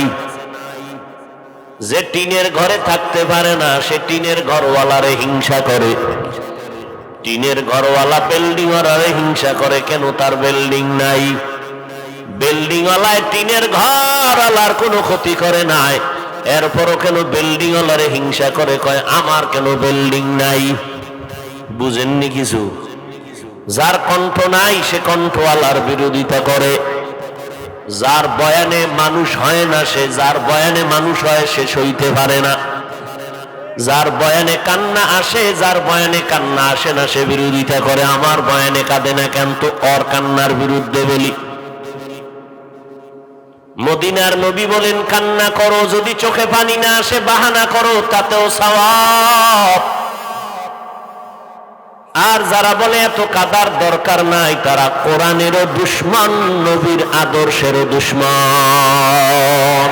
যে টিনের ঘরে থাকতে পারে না, সে টিনের ঘরওয়ালারে হিংসা করে। টিনের ঘরওয়ালা বিল্ডিং ওয়ালারে হিংসা করে, কেন তার বিল্ডিং নাই। বিল্ডিং ওয়ালায় টিনের ঘরওয়ালার কোনো ক্ষতি করে নাই, এরপরও কেন বিল্ডিং ওয়ালারে হিংসা করে, কয় আমার কেন বিল্ডিং নাই। বুঝেননি কিছু? যার কণ্ঠ নাই সে কণ্ঠওয়ালার বিরোধিতা করে। যার বয়ানে মানুষ হয় না, সে যার বয়ানে মানুষ হয় সে সইতে পারে না। যার বয়ানে কান্না আসে, যার বয়ানে কান্না আসে না, সে বিরোধিতা করে। আমার বয়ানে কাঁদে না কেন, তো ওর কান্নার বিরুদ্ধে বলি। মদিনার নবী বলেন, কান্না করো, যদি চোখে পানি না আসে বাহানা করো, তাতেও সওয়াব। আর যারা বলে এত কাদার দরকার নাই, তারা কোরআনেরও দুশমন, নবীর আদর্শেরও দুশমন।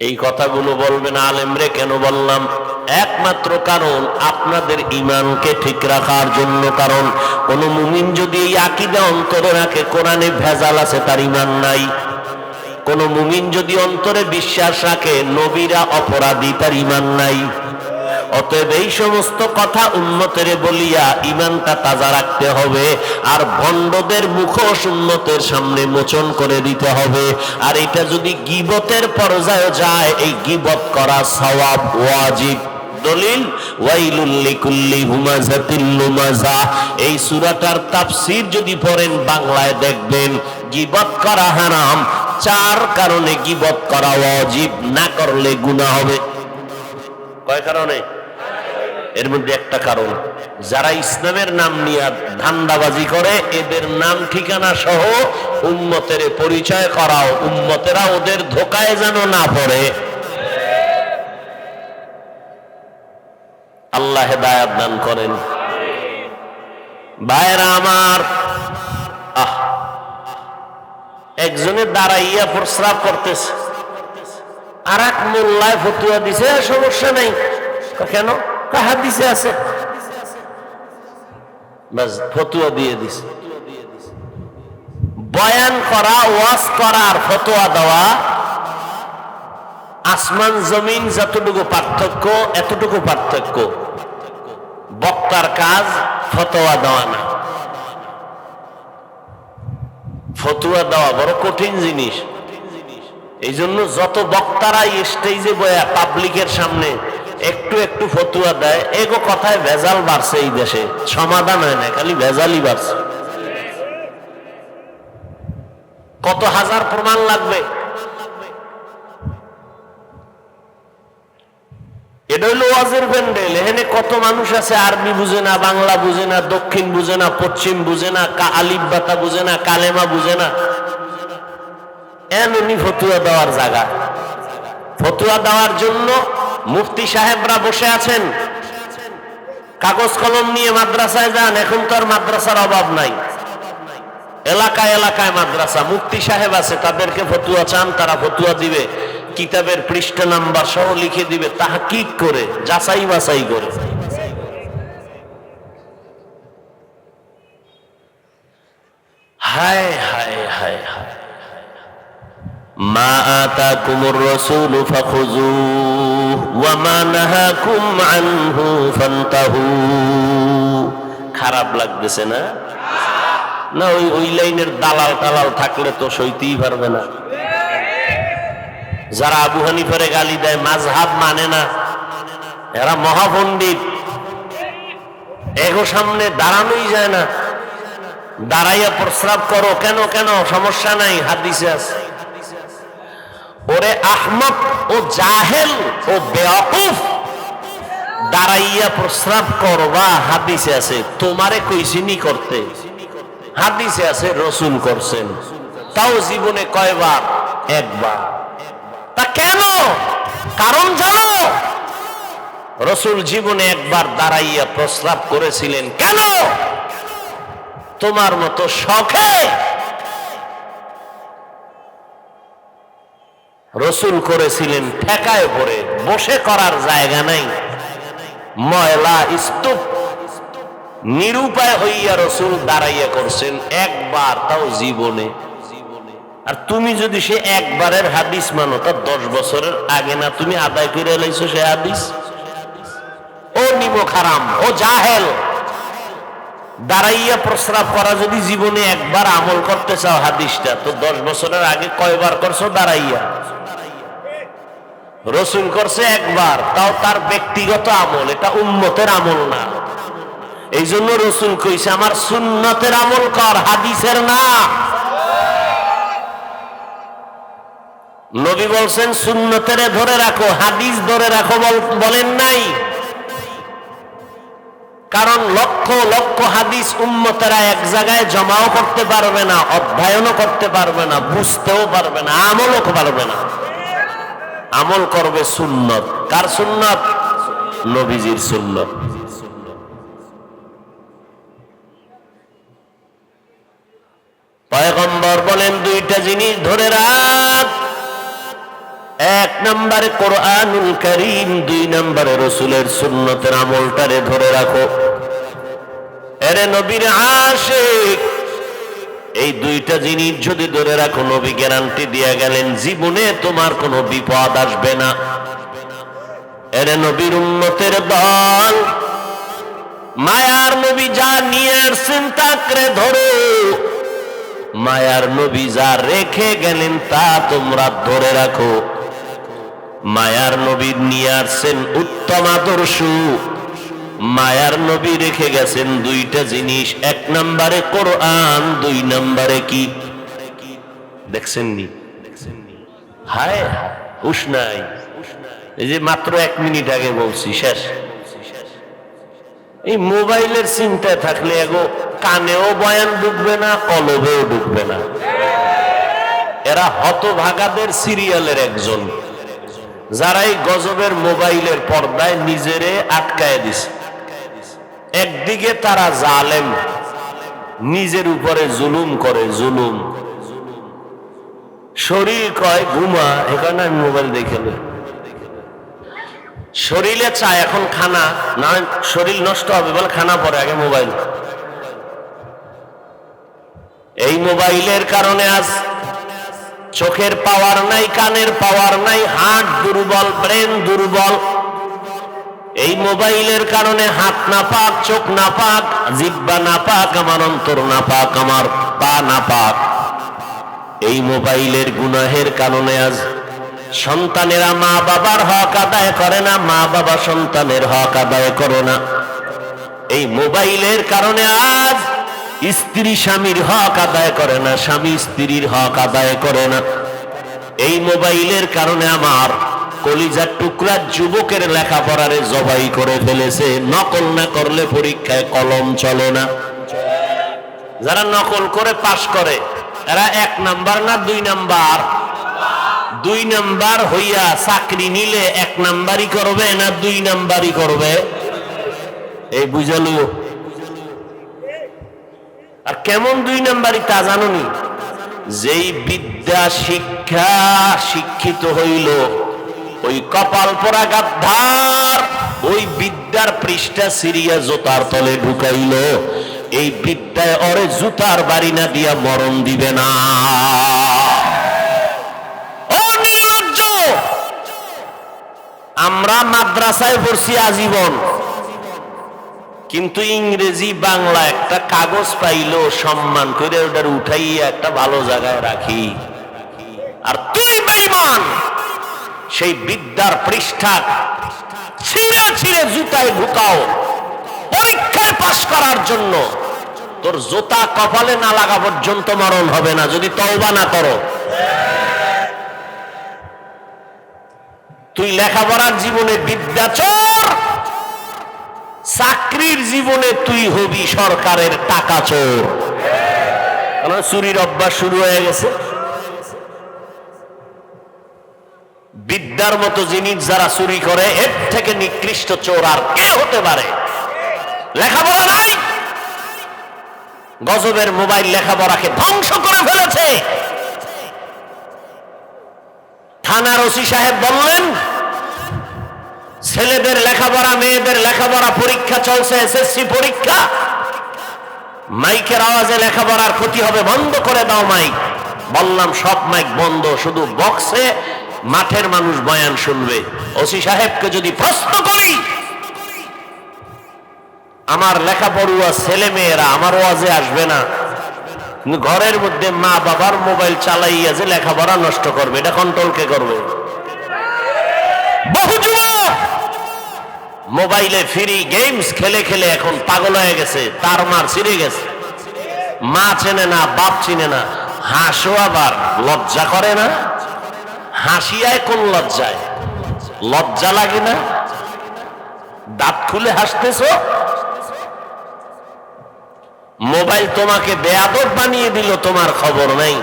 এই কথাগুলো বলবেন আলেমরে কেন বললাম? একমাত্র কারণ আপনাদের ঈমানকে ঠিক রাখার জন্য। কারণ কোন মুমিন যদি এই আকীদা অন্তরে রাখে কোরআনে ভেজাল আছে, তার ঈমান নাই। কোন মুমিন যদি অন্তরে বিশ্বাস রাখে নবীরা অপরাধী, তার ঈমান নাই। অতএব এই সমস্ত কথা উম্মতের বলিয়া ঈমানটা তাজা রাখতে হবে, আর ভণ্ডদের মুখোশ উম্মতের সামনে মোচন করে দিতে হবে। আর এটা যদি গীবতের পর্যায়ে যায়, এই গীবত করা সওয়াব ওয়াজিব। দলিল ওয়াইলুল লিকুল্লি হুমাযাতিল লুমাযা। এই সূরাটার তাফসীর যদি পড়েন বাংলায় দেখবেন গীবত করা হারাম, 4 কারণে গীবত করা ওয়াজিব, না করলে গুনাহ হবে। কয় কারণে? এর মধ্যে একটা কারণ, যারা ইসলামের নাম নিয়ে ধান্দাবাজি করে এদের নাম ঠিকানা সহ উম্মতের পরিচয় করাও, উম্মতেরা ওদের ধোকায় যেন না পড়ে। আল্লাহ হেদায়েত দান করেন। ভাইরা আমার, একজনে দাঁড়াইয়া প্রস্রাব করতেছে, আর এক মোল্লায় ফতুয়া দিছে সমস্যা নেই। কেন? হাদিসে আছে, বাস ফতুয়া দিয়ে দিছে। বয়ান করা, ওয়াজ করা আর ফতোয়া দেওয়া আসমান জমিন যতটুকু পার্থক্য, এতটুকু পার্থক্য। বক্তার কাজ ফতোয়া দেওয়া না। ফতোয়া দেওয়া বড় কঠিন জিনিস। এই জন্য যত বক্তারা স্টেজে বয়া পাবলিকের সামনে একটু একটু ফতুয়া দেয়, এগো কথায় ভেজাল বাড়ছে। এই দেশে সমাধান হয় না, খালি ভেজালই বাড়ছে। কত হাজার প্রমাণ লাগবে? এটা হইল ওয়াজের প্যান্ডেল। এখানে কত মানুষ আছে আরবি বুঝে না, বাংলা বুঝে না, দক্ষিণ বুঝে না, পশ্চিম বুঝে না, আলিফ বাতা বুঝে না, কালেমা বুঝে না। এমনি ফতুয়া দেওয়ার জায়গা। ফতুয়া দেওয়ার জন্য মুফতি সাহেবরা বসে আছেন, কাগজ কলম নিয়ে মাদ্রাসায় যান। এখন তো আর মাদ্রাসার অভাব নাই, এলাকায় এলাকায় মাদ্রাসা। মুফতি সাহেব আছে, তাদেরকে ফতুয়া চান, তারা ফতুয়া দিবে, কিতাবের পৃষ্ঠা নাম্বার সহ লিখে দিবে, তাহকিক করে, যাচাই বাছাই করে। হায় হায় হায় হায়। মা আতাকুমুর রাসূলু ফাখুযুহু ওয়া মা নাহাকুম আনহু ফান্তাহু। খারাপ লাগতেছে না? না, ওই লাইনের দালাল টালাল থাকলে তো সইতেই পারবে না। যারা আবু হানিফারে গালি দেয়, মাযহাব মানে না, এরা মহাপণ্ডিত, এগো সামনে দাঁড়ানোই যায় না। দাঁড়াইয়া প্রস্রাব করো, কেন? কেন সমস্যা নাই, হাদিসে আছে। ওরে আহমক ও জাহেল ও বেওয়াকুফ, দাঁড়াইয়া প্রস্রাব করবা, হাদিসে আছে। তোমারে কইছিনি করতে, হাদিসে আছে রাসূল করছেন। তাও জীবনে কয়বার? একবার। তা কেন? কারণ জানো? রাসূল জীবনে একবার দাঁড়াইয়া প্রস্রাব করেছিলেন। কেন? তোমার মতো শখে রাসূল করেছিলেন ঠেকায় পড়ে, বসে করার জায়গা নাই, ময়লা স্তূপ, নিরুপায় হইয়া রাসূল দাঁড়াইয়া করছেন একবার, তাও জীবনে। আর তুমি যদি সে একবারের হাদিস মানো, তা 10 বছরের আগে না তুমি আদায় করে লাইছো সে হাদিস? ও নিমক হারাম, ও জাহেল, দাঁড়াইয়া প্রস্রাব করা যদি জীবনে একবার আমল করতে চাও হাদিসটা, তো 10 বছরের আগে কয়বার করছো দাঁড়াইয়া? রাসূল করছে একবার, তাও তার ব্যক্তিগত আমল, এটা উম্মতের আমল না। এই জন্য রাসূল কইছে আমার সুন্নতের আমল কর, হাদিসের না। নবী বলছেন সুন্নতের ধরে রাখো, হাদিস ধরে রাখো বলেন নাই। কারণ লক্ষ লক্ষ হাদিস উম্মতেরা এক জায়গায় জমাও করতে পারবে না, অধ্যয়নও করতে পারবে না, বুঝতেও পারবে না, আমলও পারবে না। আমল করবে সুন্নত। কার সুন্নত? নবীজির সুন্নত। পয়গম্বর বলেন দুইটা জিনিস ধরে রাখ, এক নম্বরে কোরআনুল কারীম, দুই নম্বরে রাসূলের সুন্নতের আমলটারে ধরে রাখো। এরে নবীর আশিক, এই দুইটা জিনিস যদি ধরে রাখো, নবী গ্যারান্টি দিয়ে গেলেন জীবনে তোমার কোনো বিপদ আসবে না। এরে নবীর উম্মতের দল, মায়ার নবী যা নিয়ে আসছেন তাকে ধরো, মায়ার নবী যা রেখে গেলেন তা তোমরা ধরে রাখো। মায়ার নবী নিয়ে আসছেন উত্তম আদর্শ, মায়ার নবী রেখে গেছেন দুইটা জিনিস, এক নম্বরে কোরআন, দুই নম্বরে কি দেখছেন নি? হায় উষ্ণাই, এই যে মাত্র 1 মিনিট আগে বলছি, শেষ। এই মোবাইলের চিন্তায় থাকলে এগো কানেও বয়ান ঢুকবে না, কলবেও ঢুকবে না। এরা হতভাগাদের সিরিয়ালের একজন, যারা এই গজবের মোবাইলের পর্দায় নিজেরে আটকায় দিছে। একদিকে তারা জালেম, নিজের উপরে জুলুম করে, জুলুম। শরীর কয় ঘুমা, এখানে আমি মোবাইল দেখে নেই। শরীরে চায় এখন খানা, না শরীর নষ্ট হবে বলে খানা পরে, আগে মোবাইল। এই মোবাইলের কারণে আজ চোখের পাওয়ার নাই, কানের পাওয়ার নাই, হার্ট দুর্বল, ব্রেন দুর্বল। এই মোবাইলের কারণে হাত না পাক, চোখ না পাক, জিহ্বা না পাক, আমার অন্তর না পাক, আমার পা না পাক। এই মোবাইলের গুনাহের কারণে আজ সন্তানেরা মা বাবার হক আদায় করে না, মা বাবা সন্তানের হক আদায় করে না। এই মোবাইলের কারণে আজ স্ত্রী স্বামীর হক আদায় করে না, স্বামী স্ত্রীর হক আদায় করে না। এই মোবাইলের কারণে আমার কলিজার টুকরা যুবকের লেখাপড়ারে জবাই করে ফেলেছে। নকল না করলে পরীক্ষায় কলম চলে না। যারা নকল করে পাশ করে এরা 1 নাম্বার না 2 নাম্বার? 2 নাম্বার হইয়া চাকরি নিলে 1 নাম্বারই করবে না 2 নাম্বারই করবে? এই বুঝালো। আর কেমন 2 নাম্বারই তা জানুনি? যেই বিদ্যা শিক্ষা শিক্ষিত হইল, ওই কপাল পোড়া গাদ্দার ওই বিদ্যার পৃষ্ঠা সিরিয়া জুতার তলে ঢুকাইল। এই বিদ্যায় ওরে জুতার বাড়ি না দিয়া মরণ দিবে না। ও নির্লজ্জ! আমরা মাদ্রাসায় পড়ছি আজীবন, কিন্তু ইংরেজি বাংলা একটা কাগজ পাইলো সম্মান করে ওটার উঠাইয়া একটা ভালো জায়গায় রাখি। আর তুই বেঈমান, সেই বিদ্যার পৃষ্ঠা ছিঁড়ে ছিঁড়ে জুতায় ঢুকাও পরীক্ষায় পাশ করার জন্য। তোর জুতা কপালে না লাগা পর্যন্ত মরণ হবে না যদি তওবা না করো। তুই লেখাপড়ার জীবনে বিদ্যাচোর, চাকরির জীবনে তুই হবি সরকারের টাকা চোর। চুরির অভ্যাস শুরু হয়ে গেছে। বিদ্যার মতো জিনিস যারা চুরি করে এর থেকে নিকৃষ্ট চোর আর কে হতে পারে? লেখাপড়া নাই, গজবের মোবাইল লেখাপড়াকে ধ্বংস করে ফেলেছে। থানার ওসি সাহেব বললেন, ছেলেদের লেখাপড়া, মেয়েদের লেখাপড়া, পরীক্ষা চলছে, এসএসসি পরীক্ষা, মাইকের আওয়াজে লেখাপড়ার ক্ষতি হবে, বন্ধ করে দাও মাইক। বললাম সব মাইক বন্ধ, শুধু বক্সে মাঠের মানুষ বয়ান শুনবে। ওসি সাহেবকে যদি প্রশ্ন করি, আমার লেখাপড়ুয়া ছেলে মেয়েরা আমার ওয়াজে আসবে না, কিন্তু ঘরের মধ্যে মা বাবার মোবাইল চালাইয়া যে লেখাপড়া নষ্ট করবে, এটা কন্ট্রোল কে করবে? বহু যুবক মোবাইলে ফ্রি গেমস খেলে খেলে এখন পাগল হয়ে গেছে, তার মার ছিঁড়ে গেছে। মা চেনে না, বাপ চিনে না। হাসো আবার লজ্জা করে না? হাসিয়ায় কোন লজ্জায়? লজ্জা লাগে না? দাঁত খুলে হাসতেছ? মোবাইল তোমাকে বেয়াদব বানিয়ে দিল, তোমার খবর নাই।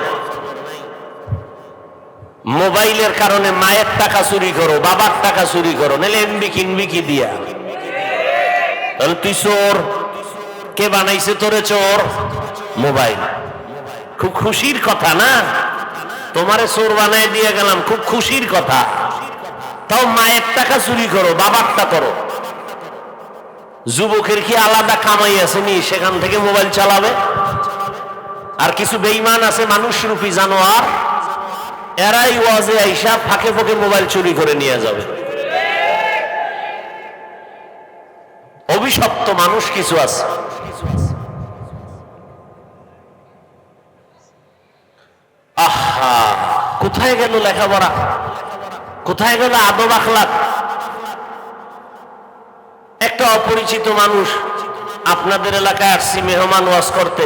মোবাইলের কারণে মায়ের টাকা চুরি করো, বাবার টাকা চুরি করো, নাহলে এমবি কিনবি কি দিয়া? তাহলে তুই চোর। কে বানাইছে তোরে চোর? মোবাইল। খুব খুশির কথা না? তোমারে চোর বানাই দিয়ে গেলাম, খুব খুশির কথা। তাও মায়ের টাকা চুরি করো, বাবারটা করো। যুবকের কি আলাদা কামাই আছে নি সেখান থেকে মোবাইল চালাবে? আর কিছু বেঈমান আছে মানুষ রূপী জানোয়ার, এরাই ওয়াজে আইসা ফাঁকে ফাঁকে মোবাইল চুরি করে নিয়ে যাবে। অভিশপ্ত মানুষ কিছু আছে। আহা, কোথায় গেল লেখাপড়া? কোথায় গেল আদব আখলাক? একটা অপরিচিত মানুষ আপনাদের এলাকায় আসছি মেহমান ওয়াজ করতে।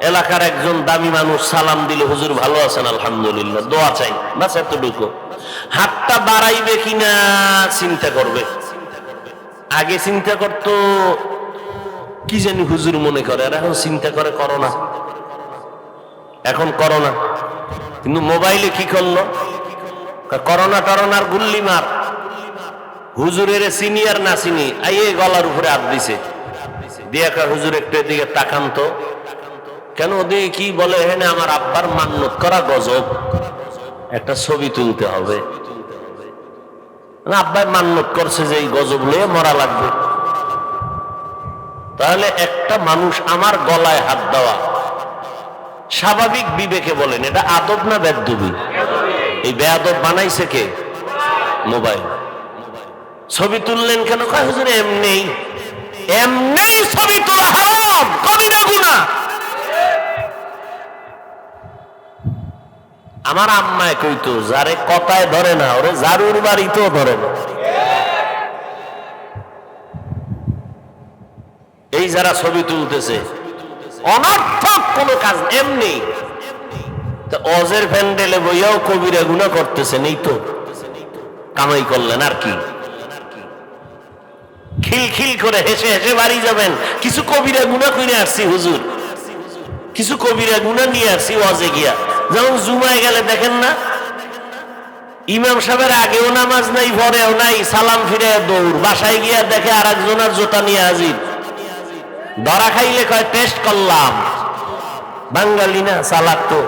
এলাকার একজন দামি মানুষ সালাম দিল, হুজুর ভালো আছেন? আলহামদুলিল্লাহ, দোয়া চাই, বাস এতটুকু। হাতটা বাড়াইবে কিনা চিন্তা করবে। আগে চিন্তা করতো কি জানি হুজুর মনে করে, আর এখন চিন্তা করে করো না, এখন করো না। কিন্তু মোবাইলে কি করলো? করোনা টরোনার গুল্লি মার। হুজুরের সিনিয়র না চিনি আইয়ে গলার উপরে হাত দিছে, দিয়ে হুজুর একটু এদিকে তাকান তো। কেন ওদিকে কি বলে? এখানে আমার আব্বার মান্নত করা গজব, একটা ছবি তুলতে হবে। আব্বাই মান্নত করছে যে এই গজব লয়ে মরা লাগবে। তাহলে একটা মানুষ আমার গলায় হাত দেওয়া স্বাভাবিক বিবেকে বলেন এটা আদব না বেয়াদবি? এই বেয়াদব বানাইছে কে? মোবাইল। ছবি তুললেন কেন? কয় হুজুর এমনি এমনি ছবি তোলা হারাম, কবিরা গুনাহ। আমার আম্মায় কইতো যারে কথায় ধরে না ওরে জারুর বাড়িতেও ধরে না। এই যারা ছবি তুলতেছে অনর্থক কোন কাজ, এমনি অজের প্যান্ডেলে বইয়াও কবিরা গুনাহ করতেছেন, এই তো কামাই করলেন আর কি। খিলখিল করে হেসে হেসে বাড়ি যাবেন, কিছু কবিরা গুনাহ করে আসছি হুজুর, কিছু কবিরা গুনাহ নিয়ে আসছি ওয়াজে গিয়া। যেমন জুমায় গেলে দেখেন না, ইমাম সাহেবের আগেও নামাজ নাই, পরেও নাই, সালাম ফিরে দৌড়, বাসায় গিয়া দেখে আর একজনের জোতা নিয়ে হাজির। ধরা খাইলে কয় টেস্ট করলাম। বাঙালি না, চালাক তো।